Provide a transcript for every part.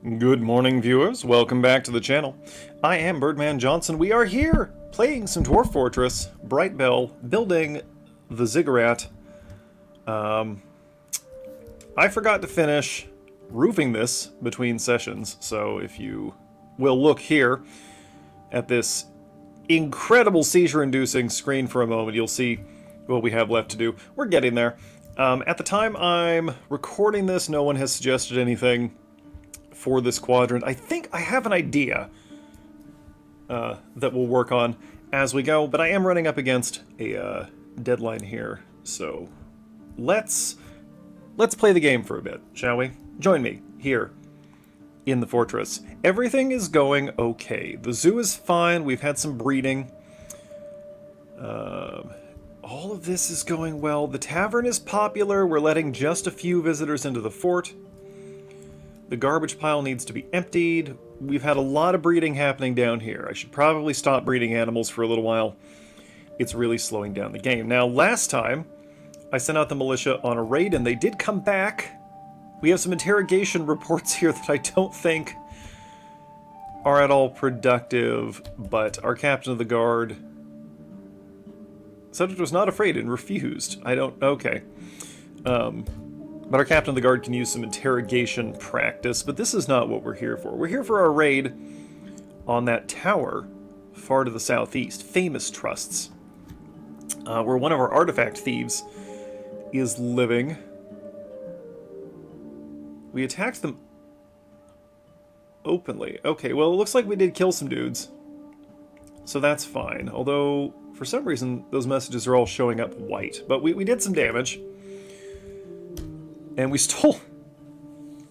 Good morning, viewers. Welcome back to the channel. I am Birdman Johnson. We are here playing some Dwarf Fortress, Brightbell, building the Ziggurat. I forgot to finish roofing this between sessions, so if you will look here at this incredible seizure-inducing screen for a moment, you'll see what we have left to do. We're getting there. At the time I'm recording this, no one has suggested anything for this quadrant. I think I have an idea that we'll work on as we go, but I am running up against a deadline here, so let's play the game for a bit, shall we? Join me here in the fortress. Everything is going okay. The zoo is fine. We've had some breeding. All of this is going well. The tavern is popular. We're letting just a few visitors into the fort. The garbage pile needs to be emptied. We've had a lot of breeding happening down here. I should probably stop breeding animals for a little while. It's really slowing down the game. Now, last time, I sent out the militia on a raid, and they did come back. We have some interrogation reports here that I don't think are at all productive, but our captain of the guard said it was not afraid and refused. Okay. But our captain of the guard can use some interrogation practice, but this is not what we're here for. We're here for our raid on that tower far to the southeast, Famous Trusts, where one of our artifact thieves is living. We attacked them openly. Okay, well, it looks like we did kill some dudes, so that's fine. Although, for some reason, those messages are all showing up white. But we did some damage. And we stole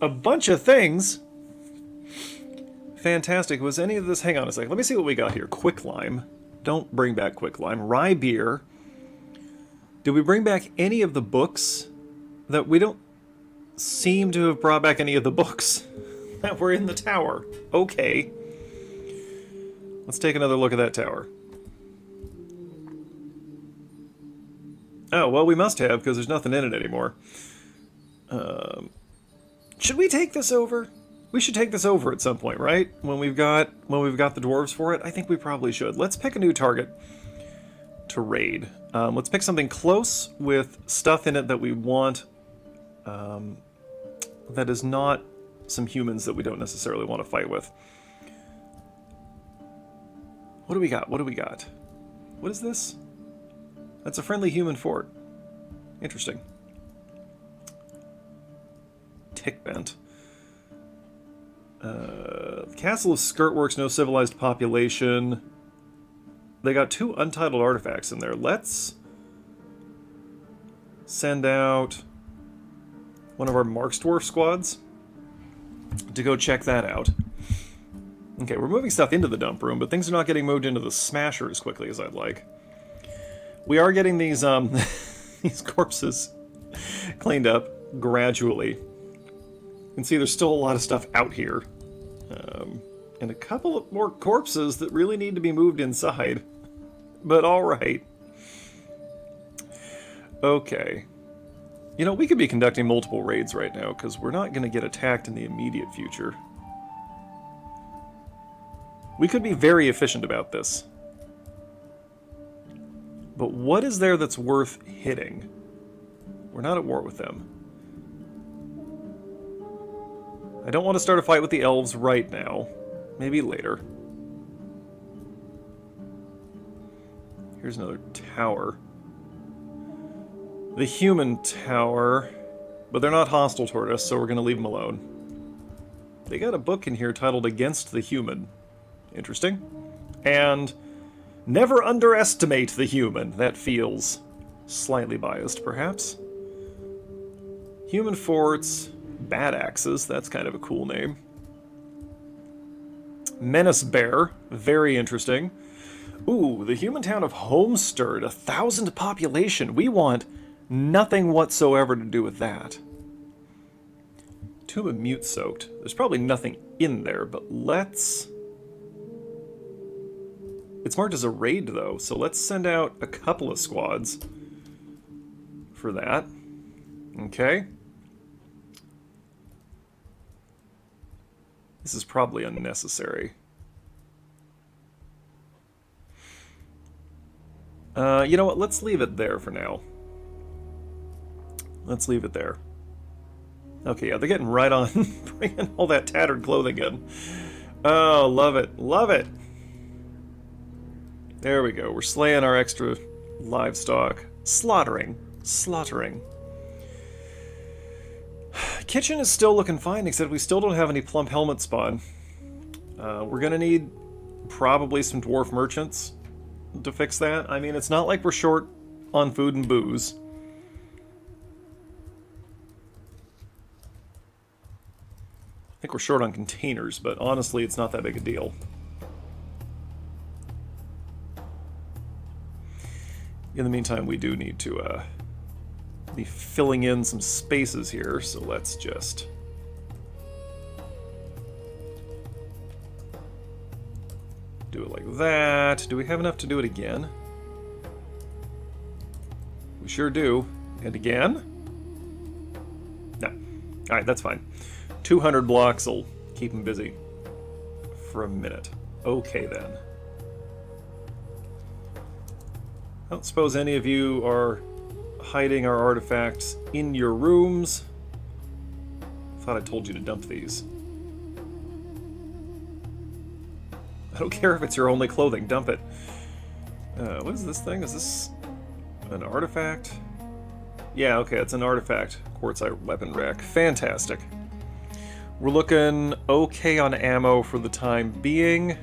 a bunch of things. Fantastic. Was any of this... Hang on a second. Let me see what we got here. Quicklime. Don't bring back quicklime. Rye beer. Did we bring back any of the books? That we don't seem to have brought back any of the books that were in the tower. Okay. Let's take another look at that tower. Oh, well, we must have, because there's nothing in it anymore. Should we take this over? We should take this over at some point, right? When we've got the dwarves for it, I think we probably should. Let's pick a new target to raid. Let's pick something close with stuff in it that we want. That is not some humans that we don't necessarily want to fight with. What do we got? What do we got? What is this? That's a friendly human fort. Interesting. Tick bent. Castle of Skirtworks, no civilized population. They got 2 untitled artifacts in there. Let's send out one of our Marksdwarf squads to go check that out. Okay, we're moving stuff into the dump room, but things are not getting moved into the smasher as quickly as I'd like. We are getting these these corpses cleaned up gradually. You can see there's still a lot of stuff out here. And a couple of more corpses that really need to be moved inside. But alright. Okay. You know, we could be conducting multiple raids right now, because we're not going to get attacked in the immediate future. We could be very efficient about this. But what is there that's worth hitting? We're not at war with them. I don't want to start a fight with the elves right now. Maybe later. Here's another tower. The human tower. But they're not hostile toward us, so we're going to leave them alone. They got a book in here titled Against the Human. Interesting. And never underestimate the human. That feels slightly biased, perhaps. Human forts. Bad Axes, that's kind of a cool name. Menace Bear, very interesting. Ooh, the human town of Homestead, 1,000 population. We want nothing whatsoever to do with that. Tomb of Mute Soaked. There's probably nothing in there, but let's... It's marked as a raid, though, so let's send out a couple of squads for that. Okay. This is probably unnecessary. You know what? Let's leave it there for now. Let's leave it there. Okay, yeah, they're getting right on bringing all that tattered clothing in. Oh, love it. Love it. There we go. We're slaying our extra livestock. Slaughtering. Slaughtering. Kitchen is still looking fine, except we still don't have any plump helmet spawn. We're going to need probably some dwarf merchants to fix that. I mean, it's not like we're short on food and booze. I think we're short on containers, but honestly, it's not that big a deal. In the meantime, we do need to be filling in some spaces here, so let's just do it like that. Do we have enough to do it again? We sure do. And again? No. Alright, that's fine. 200 blocks will keep him busy for a minute. Okay, then. I don't suppose any of you are hiding our artifacts in your rooms. Thought I told you to dump these. I don't care if it's your only clothing, dump it. What is this thing? Is this an artifact? Yeah, okay, it's an artifact. Quartzite weapon rack. Fantastic. We're looking okay on ammo for the time being.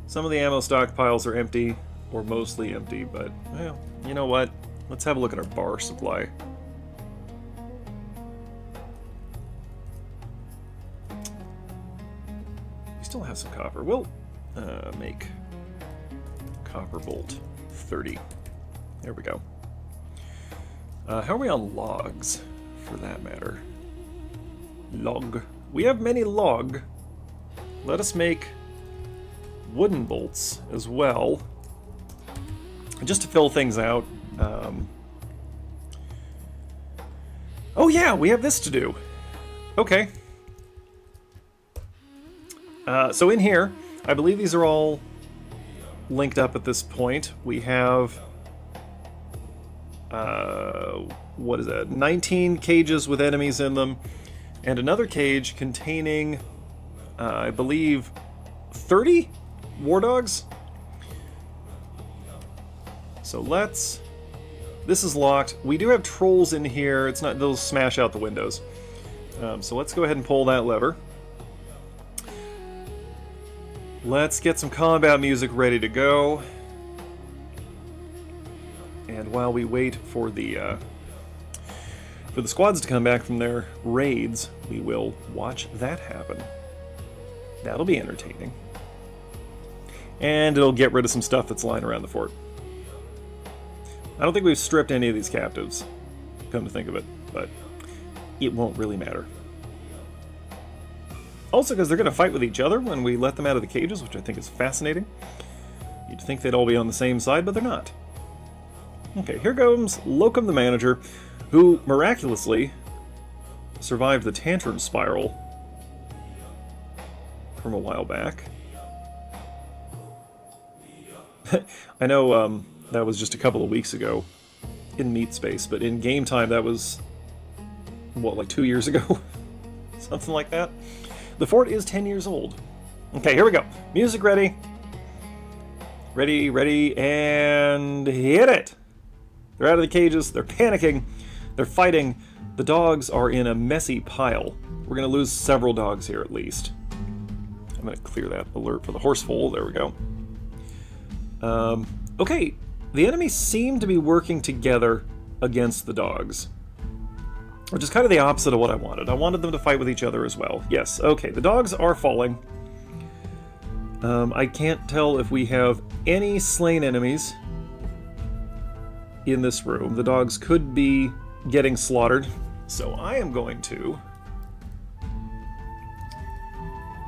Some of the ammo stockpiles are empty, or mostly empty, but, well, you know what? Let's have a look at our bar supply. We still have some copper. We'll make copper bolt 30. There we go. How are we on logs, for that matter? Log. We have many log. Let us make wooden bolts as well, just to fill things out. Oh yeah, we have this to do. Okay. So in here, I believe these are all linked up at this point. We have what is that? 19 cages with enemies in them. And another cage containing, I believe, 30 war dogs? So let's... This is locked. We do have trolls in here. It's not... They'll smash out the windows. So let's go ahead and pull that lever. Let's get some combat music ready to go. And while we wait for the squads to come back from their raids, we will watch that happen. That'll be entertaining. And it'll get rid of some stuff that's lying around the fort. I don't think we've stripped any of these captives, come to think of it, but it won't really matter. Also, because they're going to fight with each other when we let them out of the cages, which I think is fascinating. You'd think they'd all be on the same side, but they're not. Okay, here comes Locum the manager, who miraculously survived the tantrum spiral from a while back. I know that was just a couple of weeks ago in Meat Space, but in game time that was, what, like 2 years ago? Something like that. The fort is 10 years old. Okay, here we go. Music ready. Ready, ready, and hit it! They're out of the cages, they're panicking. They're fighting. The dogs are in a messy pile. We're going to lose several dogs here at least. I'm going to clear that alert for the horseful. There we go. Okay, the enemies seem to be working together against the dogs. Which is kind of the opposite of what I wanted. I wanted them to fight with each other as well. Yes, okay, the dogs are falling. I can't tell if we have any slain enemies in this room. The dogs could be getting slaughtered, so I am going to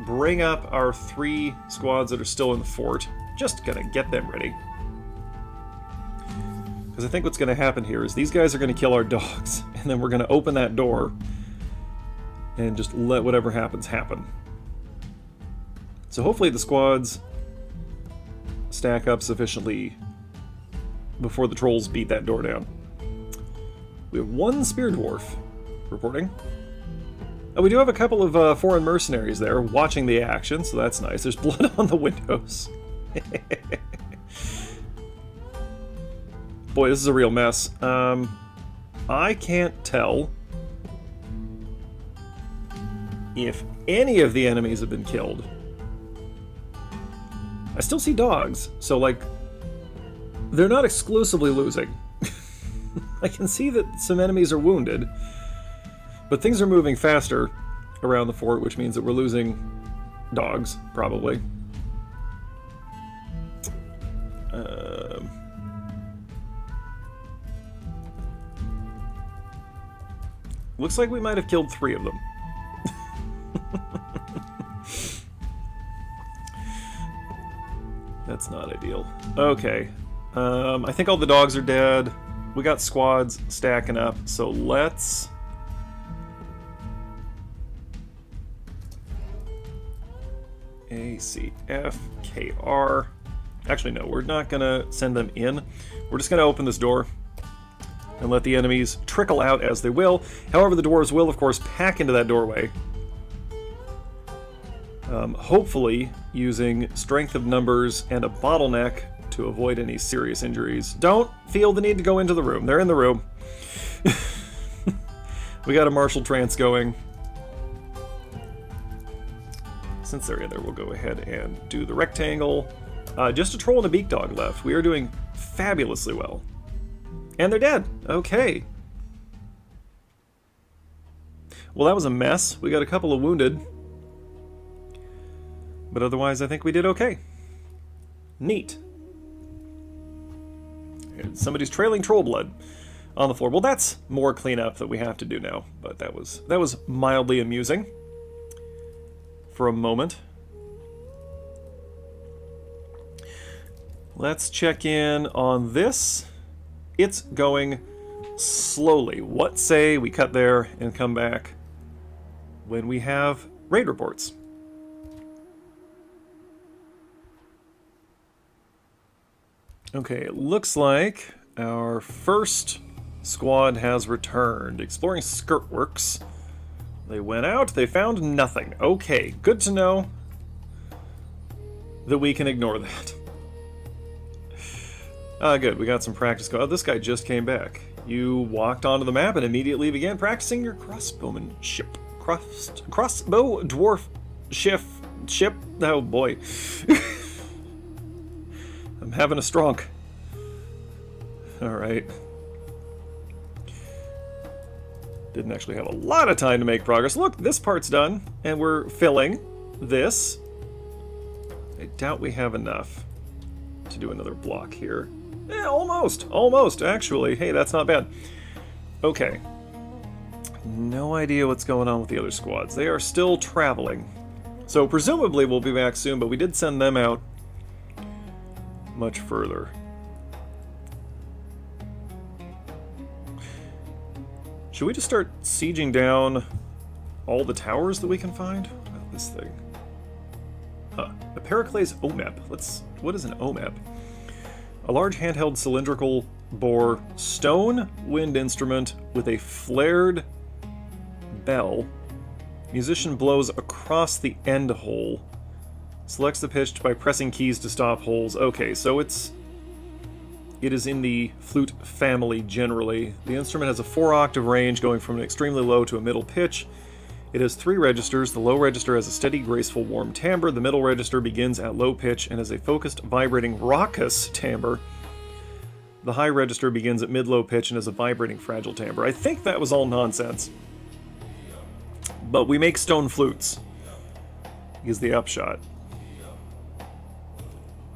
bring up our 3 squads that are still in the fort. Just gonna get them ready. Because I think what's gonna happen here is these guys are gonna kill our dogs, and then we're gonna open that door, and just let whatever happens happen. So hopefully the squads stack up sufficiently before the trolls beat that door down. We have one spear dwarf reporting. Oh, we do have a couple of foreign mercenaries there watching the action, so that's nice. There's blood on the windows. Boy, this is a real mess. I can't tell if any of the enemies have been killed. I still see dogs, so, like, they're not exclusively losing. I can see that some enemies are wounded, but things are moving faster around the fort, which means that we're losing dogs, probably. Looks like we might have killed 3 of them. That's not ideal. Okay. I think all the dogs are dead. We got squads stacking up, so let's... ACFKR. Actually, no, we're not gonna send them in. We're just gonna open this door and let the enemies trickle out as they will. However, the dwarves will, of course, pack into that doorway. Hopefully using strength of numbers and a bottleneck to avoid any serious injuries. Don't feel the need to go into the room. They're in the room. We got a martial trance going. Since they're in there, we'll go ahead and do the rectangle. Just a troll and a beak dog left. We are doing fabulously well. And they're dead. Okay. Well, that was a mess. We got a couple of wounded. But otherwise, I think we did okay. Neat. And somebody's trailing troll blood on the floor. Well, that's more cleanup that we have to do now. But that was mildly amusing for a moment. Let's check in on this. It's going slowly. What say we cut there and come back when we have raid reports? Okay, it looks like our first squad has returned. Exploring Skirtworks. They went out, they found nothing. Okay, good to know that we can ignore that. Good, we got some practice going. Oh, this guy just came back. You walked onto the map and immediately began practicing your crossbowmanship. Crossbow dwarf ship. Oh boy. I'm having a stronk. Alright. Didn't actually have a lot of time to make progress. Look, this part's done, and we're filling this. I doubt we have enough to do another block here. Yeah, almost, actually. Hey, that's not bad. Okay. No idea what's going on with the other squads. They are still traveling. So presumably we'll be back soon, but we did send them out much further. Should we just start sieging down all the towers that we can find? What about this thing? Huh. A Pericles OMEP. What is an OMEP? A large handheld cylindrical bore stone wind instrument with a flared bell. Musician blows across the end hole. Selects the pitch by pressing keys to stop holes. Okay, so it is in the flute family generally. The instrument has a 4-octave range going from an extremely low to a middle pitch. It has 3 registers. The low register has a steady, graceful, warm timbre. The middle register begins at low pitch and has a focused, vibrating, raucous timbre. The high register begins at mid-low pitch and has a vibrating, fragile timbre. I think that was all nonsense. But we make stone flutes, is the upshot.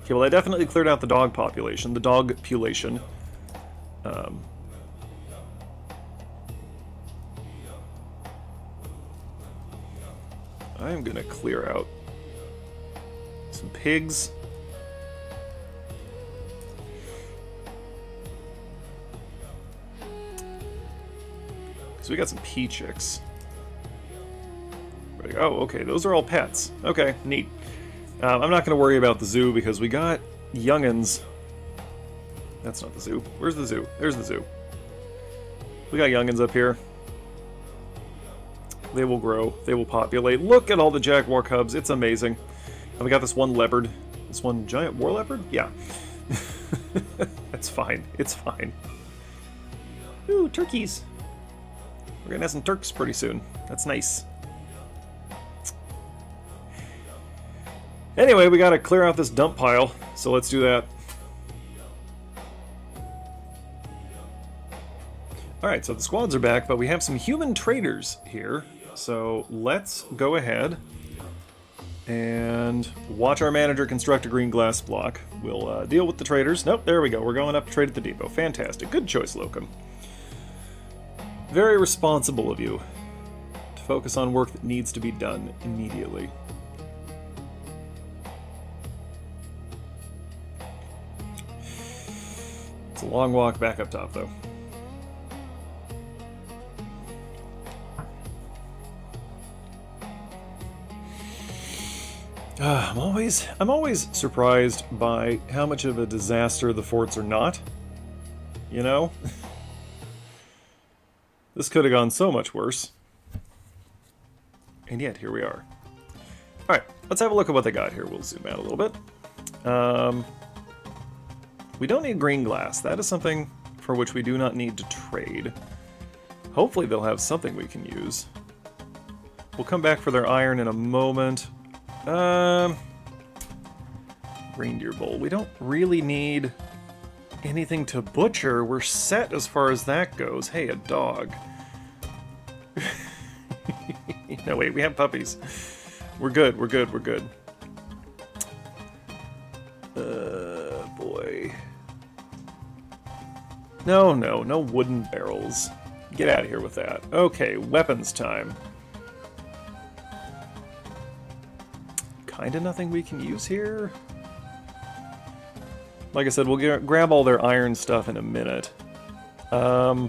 Okay, well, I definitely cleared out the dog population. The dog population. I am gonna clear out some pigs. So we got some pea chicks. Oh, okay, those are all pets. Okay, neat. I'm not going to worry about the zoo because we got youngins. That's not the zoo. Where's the zoo? There's the zoo. We got youngins up here. They will grow. They will populate. Look at all the jaguar cubs. It's amazing. And we got this one leopard. This one giant war leopard? Yeah. That's fine. It's fine. Ooh, turkeys. We're gonna have some turks pretty soon. That's nice. Anyway, we gotta clear out this dump pile, so let's do that. Alright, so the squads are back, but we have some human traders here. So let's go ahead and watch our manager construct a green glass block. We'll deal with the traders. Nope, there we go. We're going up to trade at the depot. Fantastic. Good choice, Locum. Very responsible of you to focus on work that needs to be done immediately. It's a long walk back up top, though. I'm always surprised by how much of a disaster the forts are not. You know? This could have gone so much worse. And yet, here we are. Alright, let's have a look at what they got here. We'll zoom out a little bit. We don't need green glass. That is something for which we do not need to trade. Hopefully they'll have something we can use. We'll come back for their iron in a moment. Reindeer bowl. We don't really need anything to butcher. We're set as far as that goes. Hey, a dog. No, wait, we have puppies. We're good, we're good, we're good. Boy. No wooden barrels. Get out of here with that. Okay, weapons time. Kinda nothing we can use here. Like I said, we'll grab all their iron stuff in a minute. We're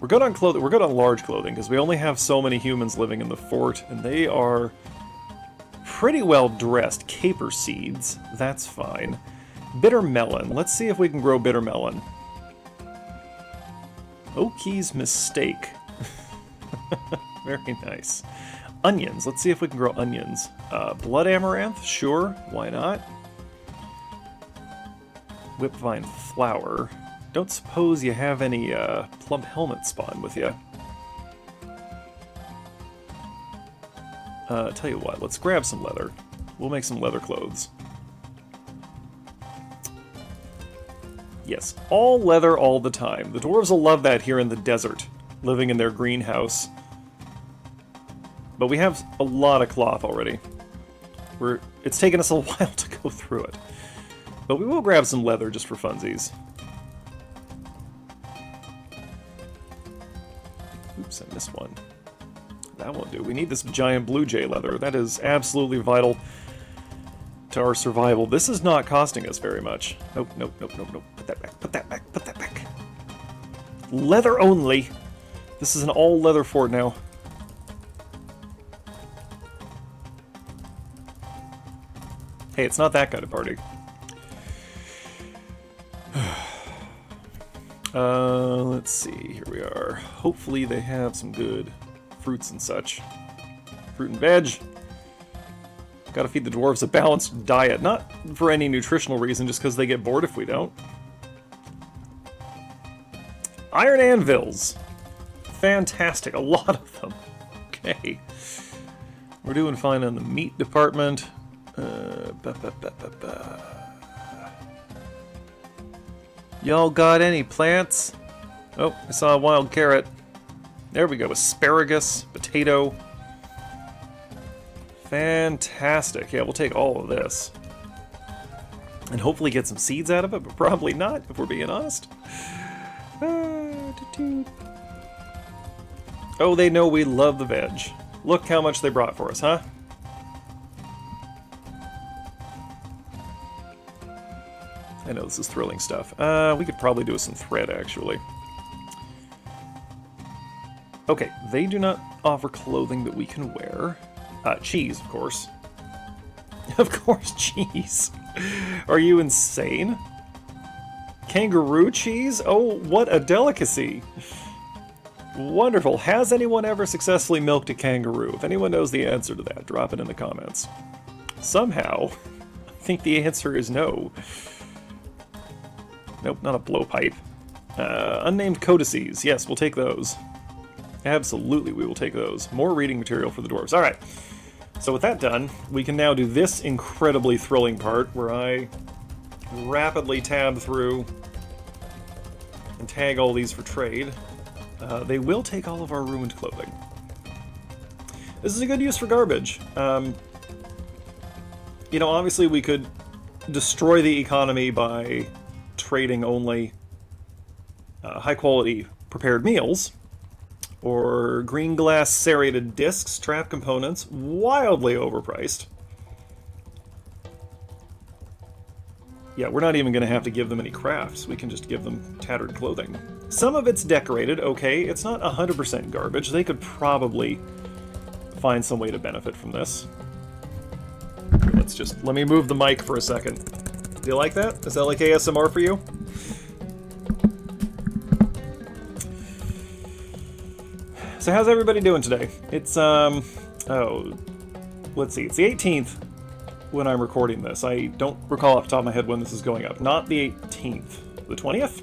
good on clothing. We're good on large clothing because we only have so many humans living in the fort, and they are pretty well dressed. Caper seeds, that's fine. Bitter melon. Let's see if we can grow bitter melon. Oki's mistake. Very nice. Onions. Let's see if we can grow onions. Blood amaranth? Sure. Why not? Whipvine flower. Don't suppose you have any plump helmet spawn with you. Tell you what, let's grab some leather. We'll make some leather clothes. Yes, all leather all the time. The dwarves will love that here in the desert, living in their greenhouse. But we have a lot of cloth already. It's taken us a while to go through it. But we will grab some leather just for funsies. Oops, I missed one. That won't do. We need this giant blue jay leather. That is absolutely vital to our survival. This is not costing us very much. Nope, nope, nope, nope, nope. Put that back, put that back, put that back. Leather only. This is an all-leather fort now. Hey, it's not that kind of party. Let's see. Here we are. Hopefully they have some good fruits and such. Fruit and veg. Gotta feed the dwarves a balanced diet. Not for any nutritional reason, just because they get bored if we don't. Iron anvils. Fantastic. A lot of them. Okay. We're doing fine on the meat department. Y'all got any plants? Oh, I saw a wild carrot. There we go. Asparagus, potato. Fantastic. Yeah, we'll take all of this. And hopefully get some seeds out of it, but probably not, if we're being honest. Oh, they know we love the veg. Look how much they brought for us, huh? I know this is thrilling stuff. We could probably do with some thread, actually. Okay, they do not offer clothing that we can wear. Cheese, of course. Of course, cheese. Are you insane? Kangaroo cheese? Oh, what a delicacy. Wonderful. Has anyone ever successfully milked a kangaroo? If anyone knows the answer to that, drop it in the comments. Somehow, I think the answer is no. Nope, not a blowpipe. Unnamed codices. Yes, we'll take those. Absolutely, we will take those. More reading material for the dwarves. Alright. So with that done, we can now do this incredibly thrilling part where I rapidly tab through and tag all these for trade. They will take all of our ruined clothing. This is a good use for garbage. You know, obviously we could destroy the economy by trading only high-quality prepared meals, or green glass serrated discs, trap components, wildly overpriced. Yeah, we're not even going to have to give them any crafts. We can just give them tattered clothing. Some of it's decorated, okay. It's not 100% garbage. They could probably find some way to benefit from this. Let me move the mic for a second. Do you like that? Is that like ASMR for you? So how's everybody doing today? It's, let's see, it's the 18th when I'm recording this. I don't recall off the top of my head when this is going up. Not the 18th. The 20th?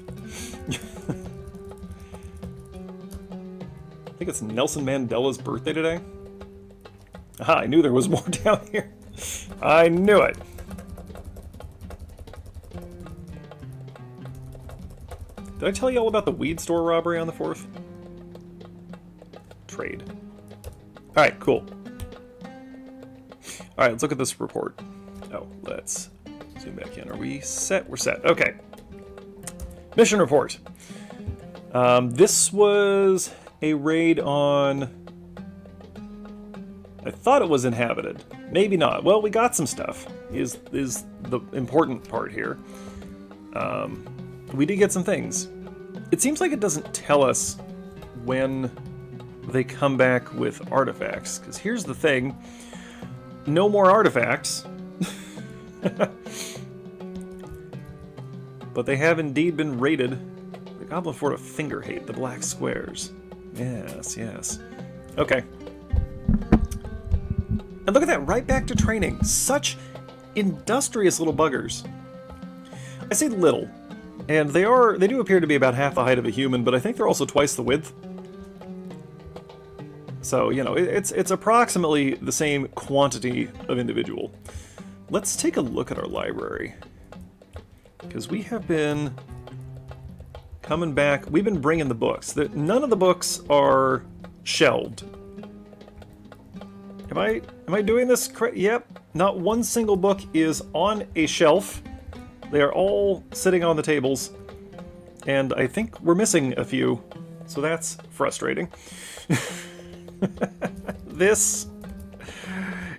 I think it's Nelson Mandela's birthday today. Aha, I knew there was more down here. I knew it. Did I tell you all about the weed store robbery on the 4th? Trade. Alright, cool. Alright, let's look at this report. Oh, let's zoom back in. Are we set? We're set. Okay. Mission report. This was a raid on... I thought it was inhabited. Maybe not. Well, we got some stuff, is the important part here. We did get some things. It seems like it doesn't tell us when they come back with artifacts, because here's the thing. No more artifacts. But they have indeed been raided. The Goblin Fort of Fingerhate, the black squares. Yes, yes. Okay. And look at that, right back to training. Such industrious little buggers. I say little, and they do appear to be about half the height of a human, but I think they're also twice the width. So, you know, it's approximately the same quantity of individual. Let's take a look at our library. Because we have been coming back, we've been bringing the books. None of the books are shelved. Am I doing this correct? Yep, not one single book is on a shelf. They are all sitting on the tables. And I think we're missing a few, so that's frustrating. This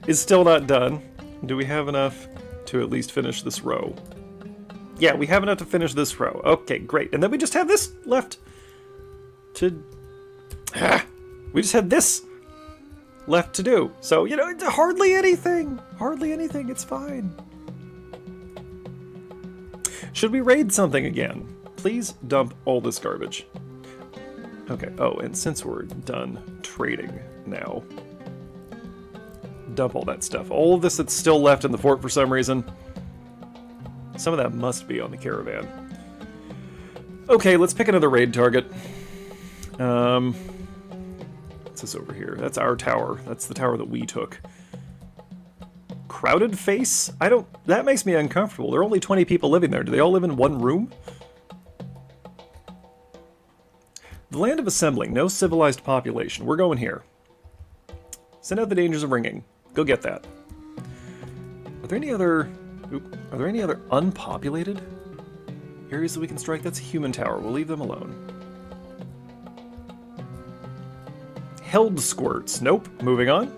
is still not done. Do we have enough to at least finish this row? Yeah, we have enough to finish this row. Okay, great. And then we just have this left to... we just have this left to do. So, you know, hardly anything. Hardly anything. It's fine. Should we raid something again? Please dump all this garbage. Okay, oh, and since we're done trading now, dump all that stuff. All of this that's still left in the fort for some reason. Some of that must be on the caravan. Okay, let's pick another raid target. What's this over here? That's our tower. That's the tower that we took. Crowded face? That makes me uncomfortable. There are only 20 people living there. Do they all live in one room? The land of assembling. No civilized population. We're going here. Send out the dangers of ringing. Go get that. Are there any other unpopulated areas that we can strike? That's a human tower. We'll leave them alone. Held squirts. Nope. Moving on.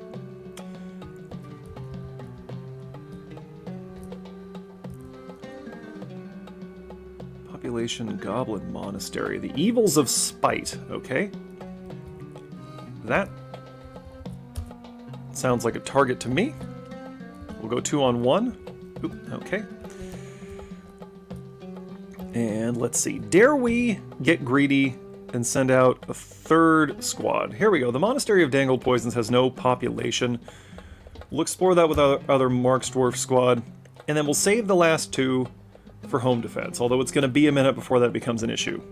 Population Goblin Monastery. The evils of spite. Okay. That sounds like a target to me. We'll go 2 on 1. Oop, okay. And let's see. Dare we get greedy and send out a 3rd squad? Here we go. The Monastery of Dangled Poisons has no population. We'll explore that with our other Mark's Dwarf squad. And then we'll save the last 2 for home defense, although it's going to be a minute before that becomes an issue.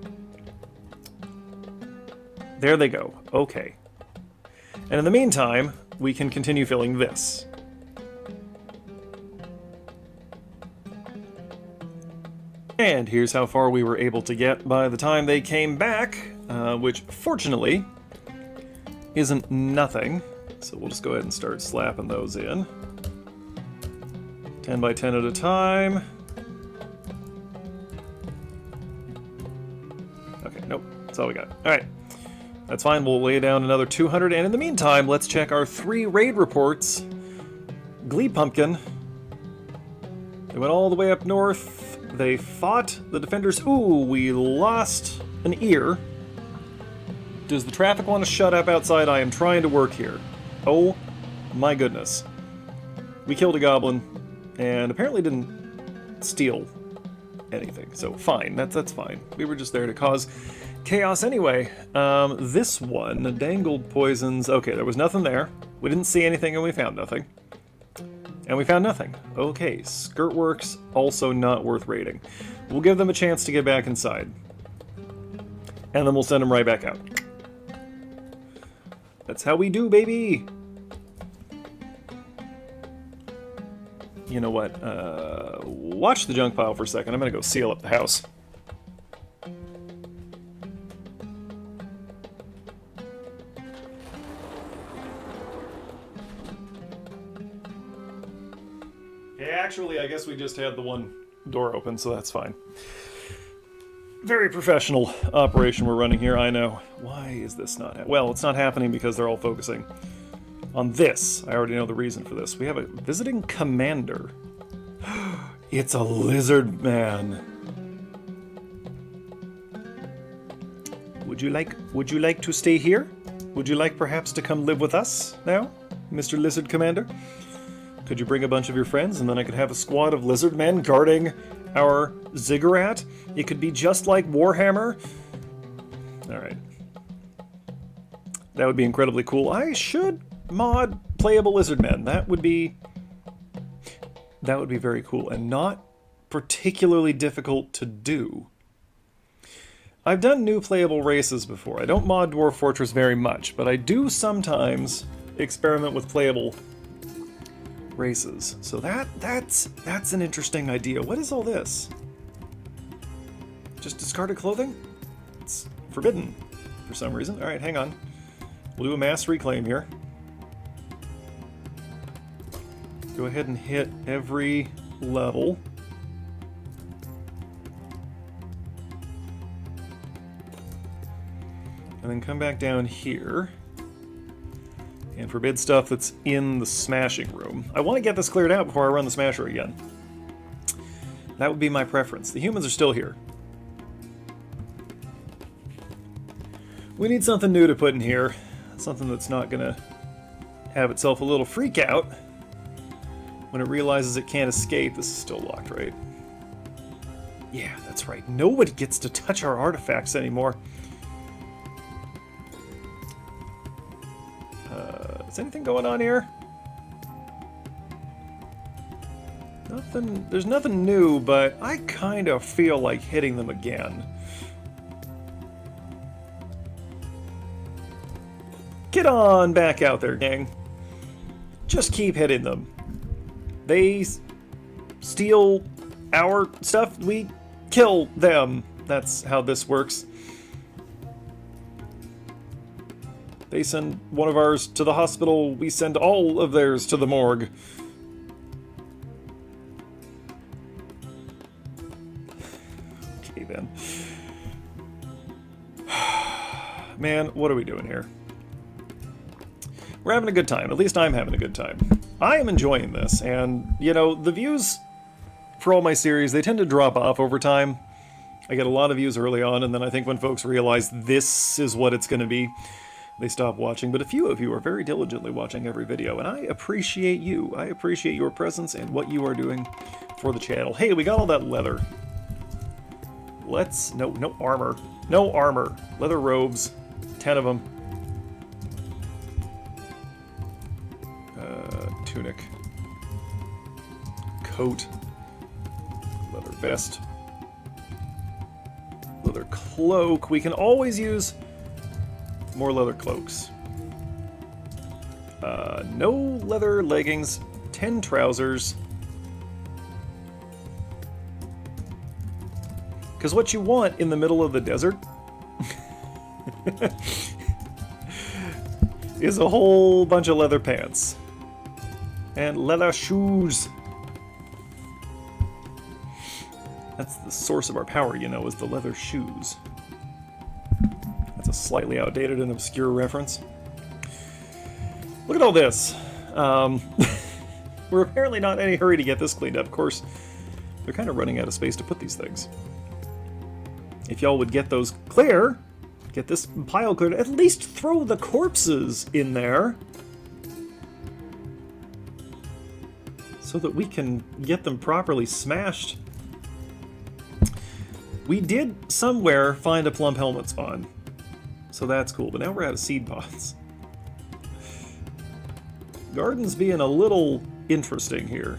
There they go. Okay. And in the meantime, we can continue filling this. And here's how far we were able to get by the time they came back, which fortunately isn't nothing. So we'll just go ahead and start slapping those in. 10 by 10 at a time. Okay, nope, that's all we got. All right, that's fine. We'll lay down another 200, and in the meantime, let's check our 3 raid reports. Glee Pumpkin. They went all the way up north. They fought the defenders. Ooh, we lost an ear. Does the traffic want to shut up outside? I am trying to work here. Oh my goodness. We killed a goblin and apparently didn't steal anything. So fine, that's fine. We were just there to cause chaos anyway. This one, the Dangled Poisons. Okay, there was nothing there. We didn't see anything and we found nothing. And we found nothing. Okay, Skirtworks, also not worth raiding. We'll give them a chance to get back inside. And then we'll send them right back out. That's how we do, baby! You know what? Watch the junk pile for a second. I'm gonna go seal up the house. Actually, I guess we just had the one door open, so that's fine. Very professional operation we're running here, I know. Why is this not happening? Well, it's not happening because they're all focusing on this. I already know the reason for this. We have a visiting commander. It's a lizard man. Would you like to stay here? Would you like perhaps to come live with us now, Mr. Lizard Commander? Could you bring a bunch of your friends, and then I could have a squad of lizard men guarding our Ziggurat? It could be just like Warhammer. Alright. That would be incredibly cool. I should mod playable lizard men. That would be very cool, and not particularly difficult to do. I've done new playable races before. I don't mod Dwarf Fortress very much, but I do sometimes experiment with playable races. So that's an interesting idea. What is all this? Just discarded clothing? It's forbidden for some reason. Alright, hang on. We'll do a mass reclaim here. Go ahead and hit every level. And then come back down here. And forbid stuff that's in the smashing room. I want to get this cleared out before I run the smasher again. That would be my preference. The humans are still here. We need something new to put in here. Something that's not gonna have itself a little freak out when it realizes it can't escape. This is still locked, right? Yeah, that's right. Nobody gets to touch our artifacts anymore. Is anything going on here? Nothing. There's nothing new, but I kind of feel like hitting them again. Get on back out there, gang. Just keep hitting them. They steal our stuff, we kill them. That's how this works. They send one of ours to the hospital, we send all of theirs to the morgue. Okay then. Man, what are we doing here? We're having a good time. At least I'm having a good time. I am enjoying this, and, you know, the views for all my series, they tend to drop off over time. I get a lot of views early on, and then I think when folks realize this is what it's going to be, they stop watching, but a few of you are very diligently watching every video, and I appreciate you. I appreciate your presence and what you are doing for the channel. Hey, we got all that leather. Let's... No armor. No armor. Leather robes. 10 of them. Tunic. Coat. Leather vest. Leather cloak. We can always use more leather cloaks. No leather leggings. 10 trousers. Because what you want in the middle of the desert is a whole bunch of leather pants. And leather shoes. That's the source of our power, you know, is the leather shoes. That's a slightly outdated and obscure reference. Look at all this. We're apparently not in any hurry to get this cleaned up. Of course, they're kind of running out of space to put these things. If y'all would get those clear, get this pile cleared, at least throw the corpses in there. So that we can get them properly smashed. We did somewhere find a plump helmet spawn. So that's cool, but now we're out of seed pods. Garden's being a little interesting here.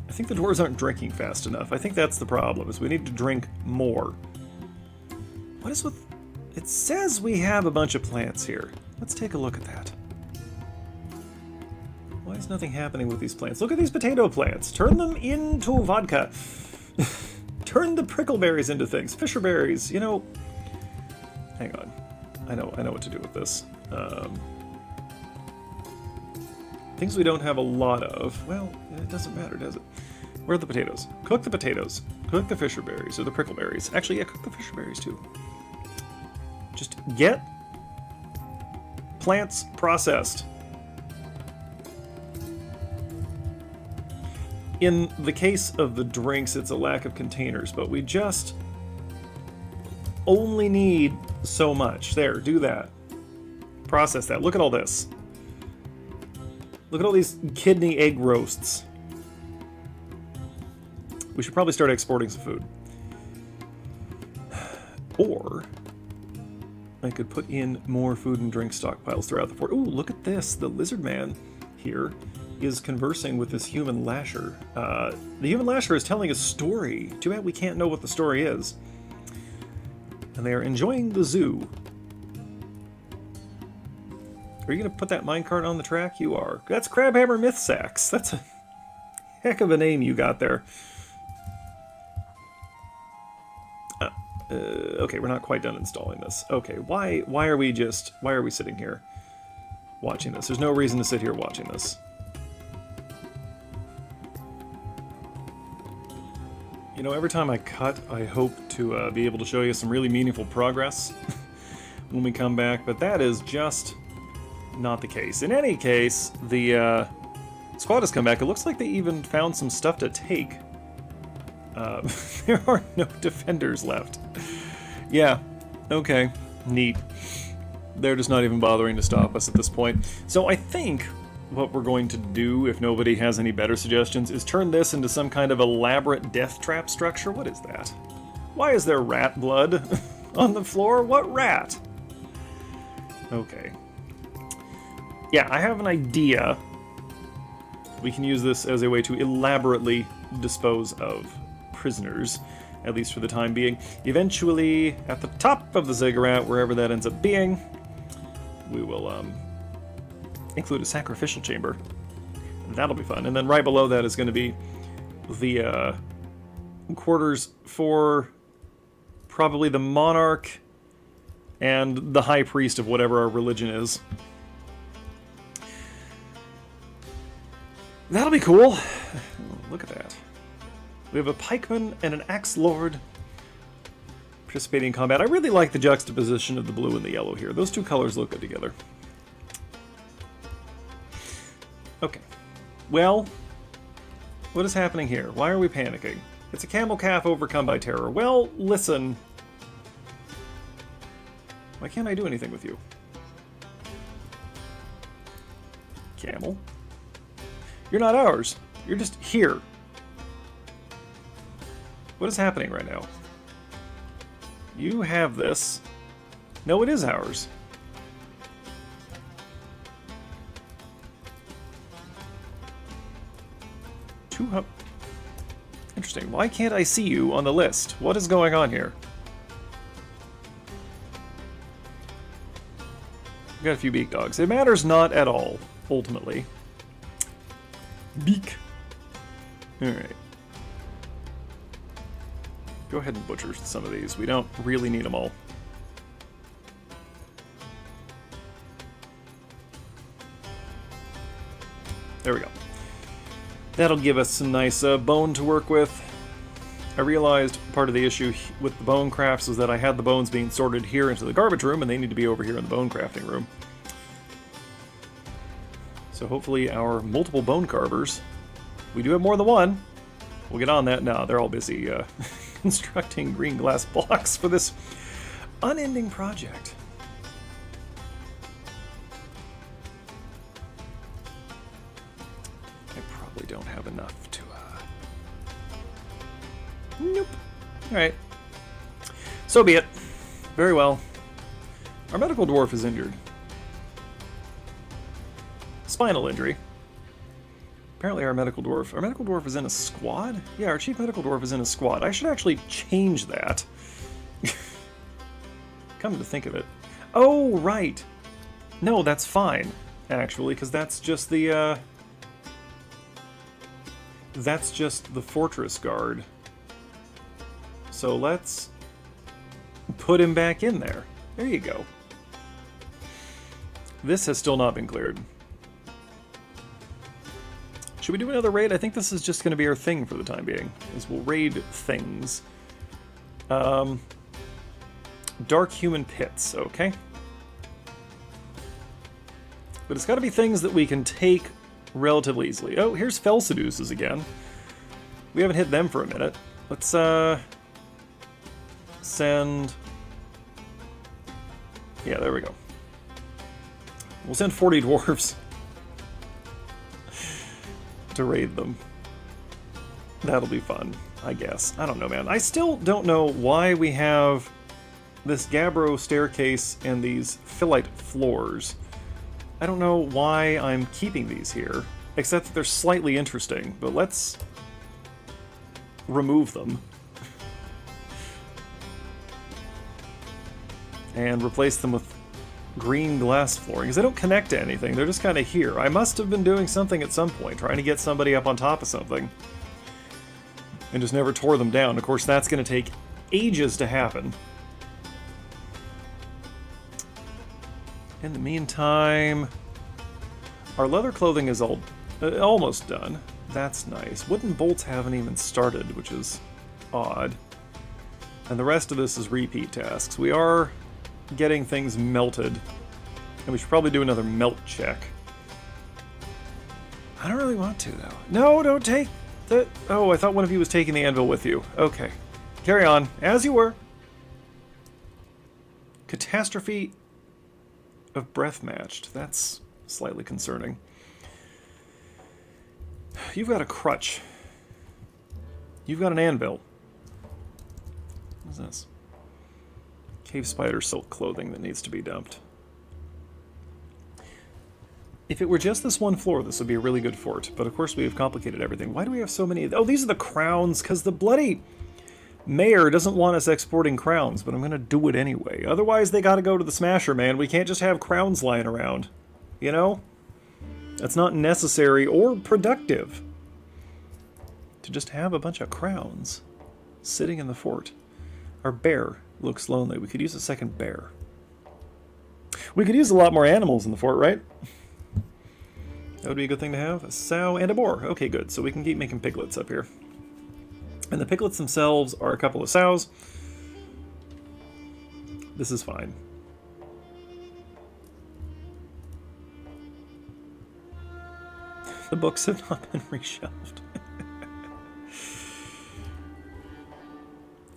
I think the dwarves aren't drinking fast enough. I think that's the problem, is we need to drink more. What is with... It says we have a bunch of plants here. Let's take a look at that. Why is nothing happening with these plants? Look at these potato plants. Turn them into vodka. Turn the prickleberries into things. Fisherberries, you know... Hang on. I know what to do with this. Things we don't have a lot of. Well, it doesn't matter, does it? Where are the potatoes? Cook the potatoes. Cook the fisherberries, or the prickleberries. Actually, yeah, cook the fisherberries too. Just get plants processed. In the case of the drinks, it's a lack of containers, but we just only need so much. There, do that. Process that. Look at all this. Look at all these kidney egg roasts. We should probably start exporting some food. Or I could put in more food and drink stockpiles throughout the fort. Ooh, look at this. The lizard man here is conversing with this human lasher. The human lasher is telling a story. Too bad we can't know what the story is. And they are enjoying the zoo. Are you going to put that minecart on the track? You are. That's Crabhammer Myth Sacks. That's a heck of a name you got there. Okay, we're not quite done installing this. Okay, why are we sitting here watching this? There's no reason to sit here watching this. You know, every time I cut, I hope to be able to show you some really meaningful progress when we come back, but that is just not the case. In any case, the squad has come back. It looks like they even found some stuff to take. There are no defenders left. Yeah, okay, neat. They're just not even bothering to stop us at this point. So I think what we're going to do, if nobody has any better suggestions, is turn this into some kind of elaborate death trap structure. What is that? Why is there rat blood on the floor? What rat? Okay. Yeah, I have an idea. We can use this as a way to elaborately dispose of prisoners, at least for the time being. Eventually, at the top of the Ziggurat, wherever that ends up being, we will include a sacrificial chamber. That'll be fun. And then right below that is going to be the quarters for probably the monarch and the high priest of whatever our religion is. That'll be cool. Look at that. We have a pikeman and an axe lord participating in combat. I really like the juxtaposition of the blue and the yellow here. Those two colors look good together. Okay. Well, what is happening here? Why are we panicking? It's a camel calf overcome by terror. Well, listen. Why can't I do anything with you? Camel? You're not ours. You're just here. What is happening right now? You have this. No, it is ours. Interesting. Why can't I see you on the list? What is going on here? We've got a few beak dogs. It matters not at all, ultimately. Beak. Alright. Go ahead and butcher some of these. We don't really need them all. There we go. That'll give us some nice bone to work with. I realized part of the issue with the bone crafts was that I had the bones being sorted here into the garbage room, and they need to be over here in the bone crafting room. So hopefully our multiple bone carvers, we do have more than one. We'll get on that. No, they're all busy constructing green glass blocks for this unending project. Don't have enough to nope. Alright. So be it. Very well. Our medical dwarf is injured. Spinal injury. Apparently our medical dwarf is in a squad? Yeah, our chief medical dwarf is in a squad. I should actually change that. Come to think of it. Oh, right. No, that's fine, actually, because that's just the fortress guard. So let's put him back in there. There you go. This has still not been cleared. Should we do another raid? I think this is just going to be our thing for the time being, is we'll raid things. Dark human pits, okay. But it's got to be things that we can take relatively easily. Oh, here's Fell Seduces again. We haven't hit them for a minute. Let's send... Yeah, there we go. We'll send 40 dwarves to raid them. That'll be fun, I guess. I don't know, man. I still don't know why we have this gabbro staircase and these phyllite floors. I don't know why I'm keeping these here, except that they're slightly interesting, but let's remove them and replace them with green glass flooring, because they don't connect to anything. They're just kind of here. I must have been doing something at some point, trying to get somebody up on top of something, and just never tore them down. Of course, that's going to take ages to happen. In the meantime, our leather clothing is almost done. That's nice. Wooden bolts haven't even started, which is odd. And the rest of this is repeat tasks. We are getting things melted, and we should probably do another melt check. I don't really want to, though. No, don't take the... Oh, I thought one of you was taking the anvil with you. Okay. Carry on, as you were. Catastrophe of breath matched. That's slightly concerning. You've got a crutch. You've got an anvil. What's this? Cave spider silk clothing that needs to be dumped. If it were just this one floor, this would be a really good fort. But of course we have complicated everything. Why do we have so many? Oh, these are the crowns, because the bloody mayor doesn't want us exporting crowns, but I'm going to do it anyway. Otherwise, they got to go to the smasher, man. We can't just have crowns lying around. You know? That's not necessary or productive to just have a bunch of crowns sitting in the fort. Our bear looks lonely. We could use a second bear. We could use a lot more animals in the fort, right? That would be a good thing to have. A sow and a boar. Okay, good. So we can keep making piglets up here. And the piglets themselves are a couple of sows. This is fine. The books have not been reshelved.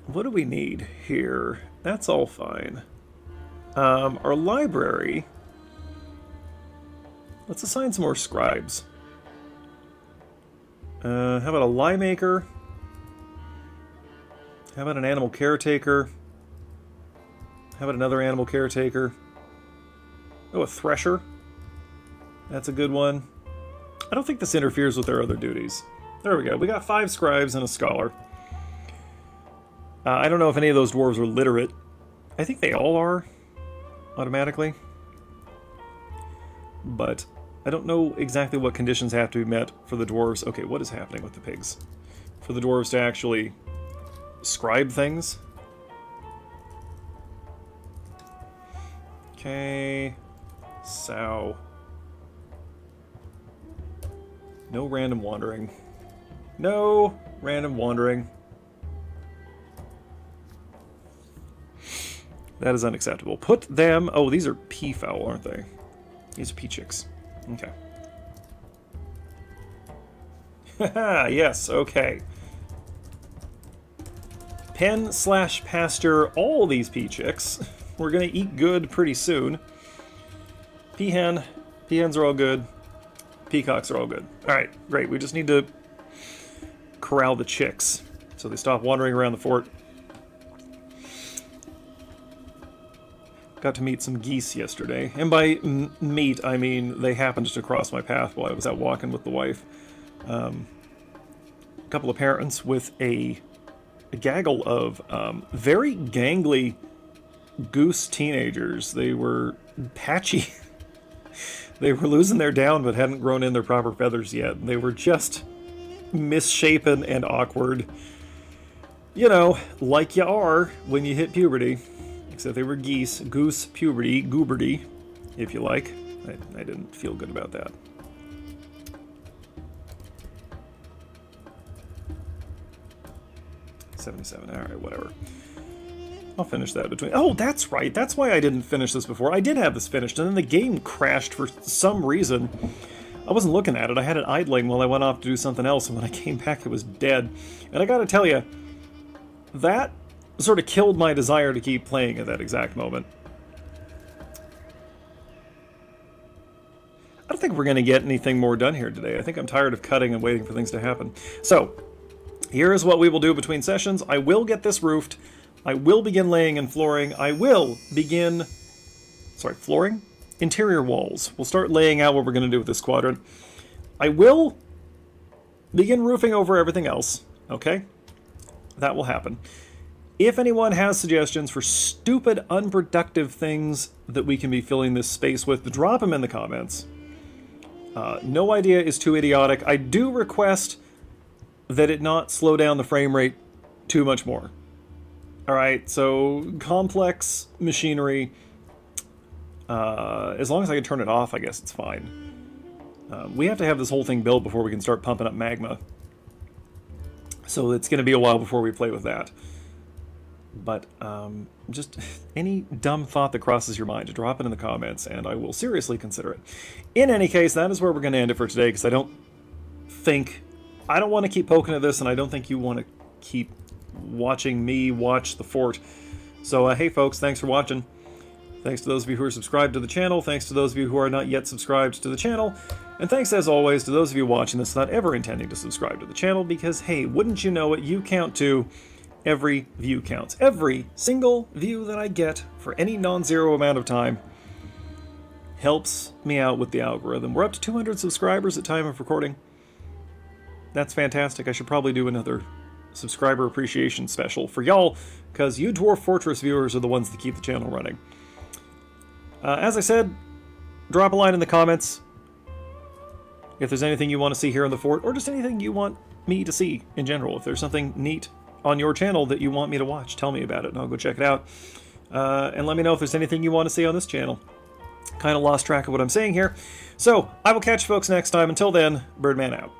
What do we need here? That's all fine. Our library... Let's assign some more scribes. How about a lie maker? How about an animal caretaker? How about another animal caretaker? Oh, a thresher. That's a good one. I don't think this interferes with their other duties. There we go. We got 5 scribes and a scholar. I don't know if any of those dwarves are literate. I think they all are, automatically. But I don't know exactly what conditions have to be met for the dwarves. Okay, what is happening with the pigs? For the dwarves to actually scribe things. Okay. Sow. No random wandering. No random wandering. That is unacceptable. Put them... Oh, these are peafowl, aren't they? These are pea chicks. Okay. Haha, yes, okay. Pen/pasture all these pea chicks. We're gonna eat good pretty soon. Peahen. Peahens are all good. Peacocks are all good. Alright, great. We just need to corral the chicks so they stop wandering around the fort. Got to meet some geese yesterday. And by meet, I mean they happened to cross my path while I was out walking with the wife. A couple of parents with a gaggle of very gangly goose teenagers. They were patchy. They were losing their down but hadn't grown in their proper feathers yet. They were just misshapen and awkward. You know, like you are when you hit puberty. Except they were geese. Goose puberty. Gooberty, if you like. I didn't feel good about that. $77. Alright, whatever. I'll finish that between... Oh, that's right. That's why I didn't finish this before. I did have this finished, and then the game crashed for some reason. I wasn't looking at it. I had it idling while I went off to do something else, and when I came back, it was dead. And I gotta tell you, that sort of killed my desire to keep playing at that exact moment. I don't think we're going to get anything more done here today. I think I'm tired of cutting and waiting for things to happen. So, here is what we will do between sessions. I will get this roofed. I will begin laying and flooring. I will begin... Sorry, flooring? Interior walls. We'll start laying out what we're going to do with this quadrant. I will begin roofing over everything else. Okay? That will happen. If anyone has suggestions for stupid, unproductive things that we can be filling this space with, drop them in the comments. No idea is too idiotic. I do request that it not slow down the frame rate too much more. Alright, so complex machinery, as long as I can turn it off, I guess it's fine. We have to have this whole thing built before we can start pumping up magma. So it's going to be a while before we play with that. But just any dumb thought that crosses your mind, drop it in the comments, and I will seriously consider it. In any case, that is where we're going to end it for today, because I don't want to keep poking at this, and I don't think you want to keep watching me watch the fort. So, hey folks, thanks for watching. Thanks to those of you who are subscribed to the channel, thanks to those of you who are not yet subscribed to the channel, and thanks as always to those of you watching this not ever intending to subscribe to the channel, because hey, wouldn't you know it, you count too. Every view counts. Every single view that I get for any non-zero amount of time helps me out with the algorithm. We're up to 200 subscribers at time of recording. That's fantastic. I should probably do another subscriber appreciation special for y'all, because you Dwarf Fortress viewers are the ones that keep the channel running. As I said, drop a line in the comments if there's anything you want to see here in the fort, or just anything you want me to see in general. If there's something neat on your channel that you want me to watch, tell me about it and I'll go check it out. And let me know if there's anything you want to see on this channel. Kind of lost track of what I'm saying here. So, I will catch you folks next time. Until then, Birdman out.